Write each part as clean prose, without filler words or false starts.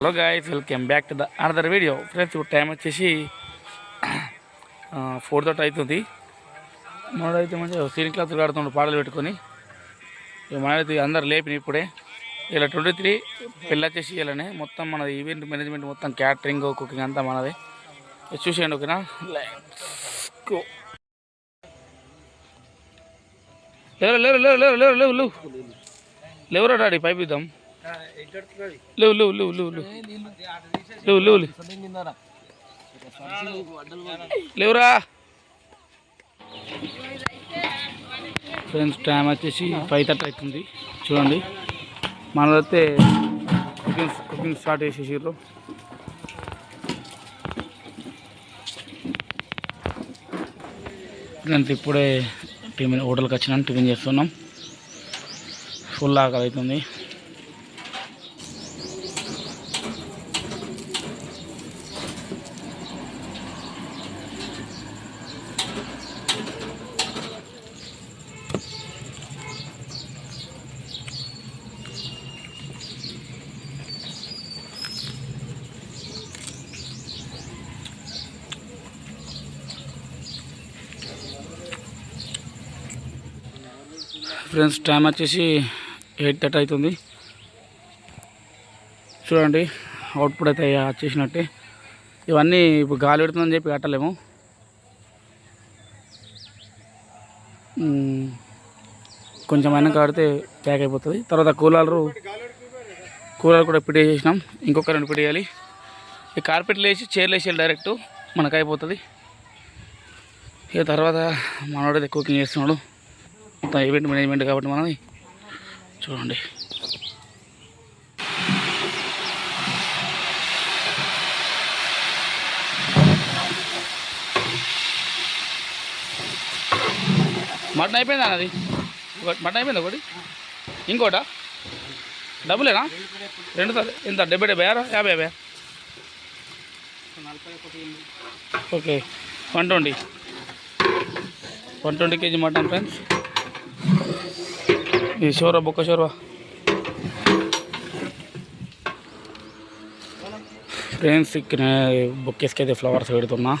Hello guys, welcome back to the another video. Friends, ఇప్పుడు time వచ్చేసి 4:30 అవుతుంది. మనోడైతే మంచిగా సీనియర్ క్లాస్ ఆడుతున్నాడు పాటలు పెట్టుకొని. మనైతే అందరు లేపిన ఇప్పుడే. ఇలా 23 పెళ్ళి వచ్చేసి ఇలానే మొత్తం మన ఈవెంట్ మేనేజ్మెంట్ మొత్తం క్యాటరింగ్ కుకింగ్ అంతా మనది. చూసేయండి, ఓకేనా? లేవు లేవు లేవు లేవు లేవు లేవు లేవు లేవురా డాడీ, పైపు ఇద్దాం. లేవు లేవు లేవు లేవు లేవు లేవు లేవు లేవురా. ఫ్రెండ్స్, టైం వచ్చేసి 5:30 అవుతుంది. చూడండి, మనదైతే కుకింగ్ స్టార్ట్ చేసేసారు. ఫ్రెండ్స్, ఇప్పుడే హోటల్కి వచ్చినాం, టిఫిన్ చేస్తున్నాం. ఫుల్ ఆకలి అవుతుంది. ఫ్రెండ్స్, టైం వచ్చేసి 8:30 అవుతుంది. చూడండి, అవుట్పుట్ అయితే వచ్చేసినట్టే. ఇవన్నీ ఇప్పుడు గాలి పెడుతుందని చెప్పి కట్టలేము. కొంచెం అయినా కడితే ప్యాక్ అయిపోతుంది. తర్వాత కూలర్ కూడా పిట్ చేసినాం. ఇంకొక 2 పిట్ చేయాలి. ఈ కార్పెట్లు వేసి చైర్లు వేసి డైరెక్ట్ మనకు అయిపోతుంది. ఇక తర్వాత మనోడైతే కుకింగ్ చేస్తున్నాడు. మొత్తం ఈవెంట్ మేనేజ్మెంట్ కాబట్టి మనది. చూడండి, మటన్ అయిపోయిందా అన్నది? మటన్ అయిపోయింది ఒకటి, ఇంకోట డబ్బులేనా? 2 సార్లు ఎంత? 70 50 ఓకే. 120 KG mutton friends. ఇది షోర్వా, బొక్క షోర్వా. ఫ్రెండ్స్, ఇక్కడ బొక్కేస్కి అయితే ఫ్లవర్స్ పెడుతున్నా.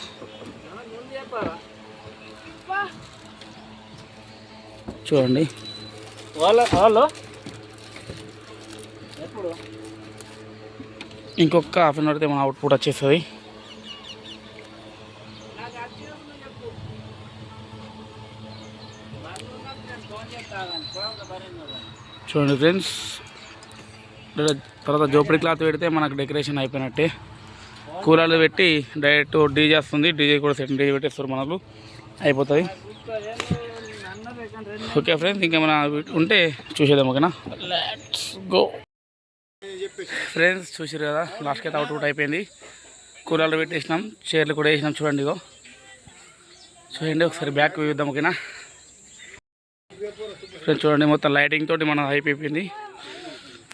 చూడండి, ఇంకొక హాఫ్ అన్ అవర్ అయితే మన అవుట్పుట్ వచ్చేస్తుంది. చూడండి ఫ్రెండ్స్, తర్వాత జోపడి క్లాత్ పెడితే మనకు డెకరేషన్ అయిపోయినట్టే. కూలర్లు పెట్టి డైరెక్ట్ డీజే వస్తుంది. డీజే కూడా సెట్ డీజే పెట్టేస్తారు, మనకు అయిపోతుంది. ఓకే ఫ్రెండ్స్, ఇంకా మన ఉంటే చూసేద్దాం, ఓకేనా? Let's go. ఫ్రెండ్స్, చూసారు కదా, లాస్ట్కి అయితే అవుట్పుట్ అయిపోయింది. కూలర్లు పెట్టేసినాం, చైర్లు కూడా వేసినాం. చూడండి, ఇగో చూడండి. ఒకసారి బ్యాక్ చూద్దాం, ఓకేనా? ఫ్రెండ్స్, చూడండి, మొత్తం లైటింగ్ తోటి మనం అయిపోయింది.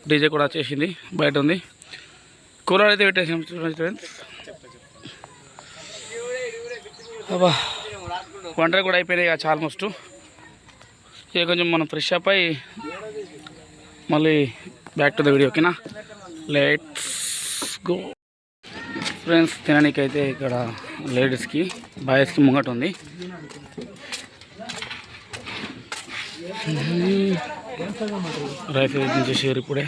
డీజే కూడా వచ్చేసింది, బయట ఉంది. కూలర్ అయితే పెట్టేసాం. చూడండి ఫ్రెండ్స్, అబ్బా, వంటలు కూడా అయిపోయినాయి ఇక ఆల్మోస్ట్. ఇక కొంచెం మనం ఫ్రెష్ అప్ అయ్యి మళ్ళీ బ్యాక్ టు ద వీడియో, ఓకేనా? Let's go. ఫ్రెండ్స్, తినడానికి అయితే ఇక్కడ లేడీస్కి బాయ్స్కి ముంగట ఉంది. రైస్ చేసారు ఇప్పుడే.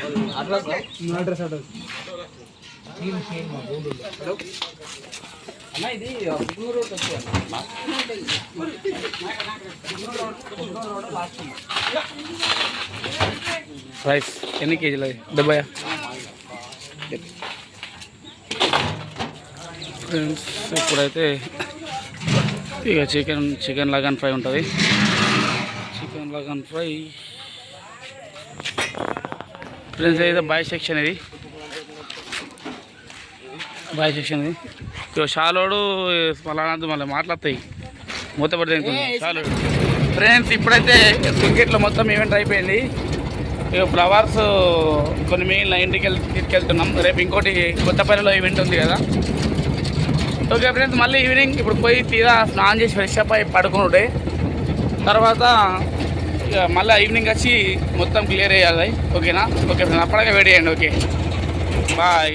రైస్ ఎన్ని కేజీలు? 70. ఫ్రెండ్స్, ఇప్పుడైతే ఇక చికెన్ లగన్ ఫ్రై ఉంటుంది. Chicken lagan fry friends. అయితే బాయ్ సెక్షన్, ఇది బాయ్ సెక్షన్. ఇది షాలోడు మళ్ళీ మాట్లాడతాయి, మూతపడి తింటుంది షాలోడు. ఫ్రెండ్స్, ఇప్పుడైతే క్రికెట్లో మొత్తం ఈవెంట్ అయిపోయింది. ఇక ఫ్లవర్స్ కొన్ని మిగిలిన ఇంటికి తీసుకెళ్తున్నాం. రేపు ఇంకోటి కొత్తపల్లిలో ఈవెంట్ ఉంది కదా. ఓకే ఫ్రెండ్స్, మళ్ళీ ఈవినింగ్ ఇప్పుడు పోయి తీరా స్నానం చేసి ఫ్రెష్ అప్ అయి పడుకుంటే తర్వాత ఇక మళ్ళీ ఈవినింగ్ వచ్చి మొత్తం క్లియర్ చేయాలి. ఓకేనా? ఓకే ఫ్రెండ్స్, అప్పటికే వెయిట్ చేయండి. Okay, bye.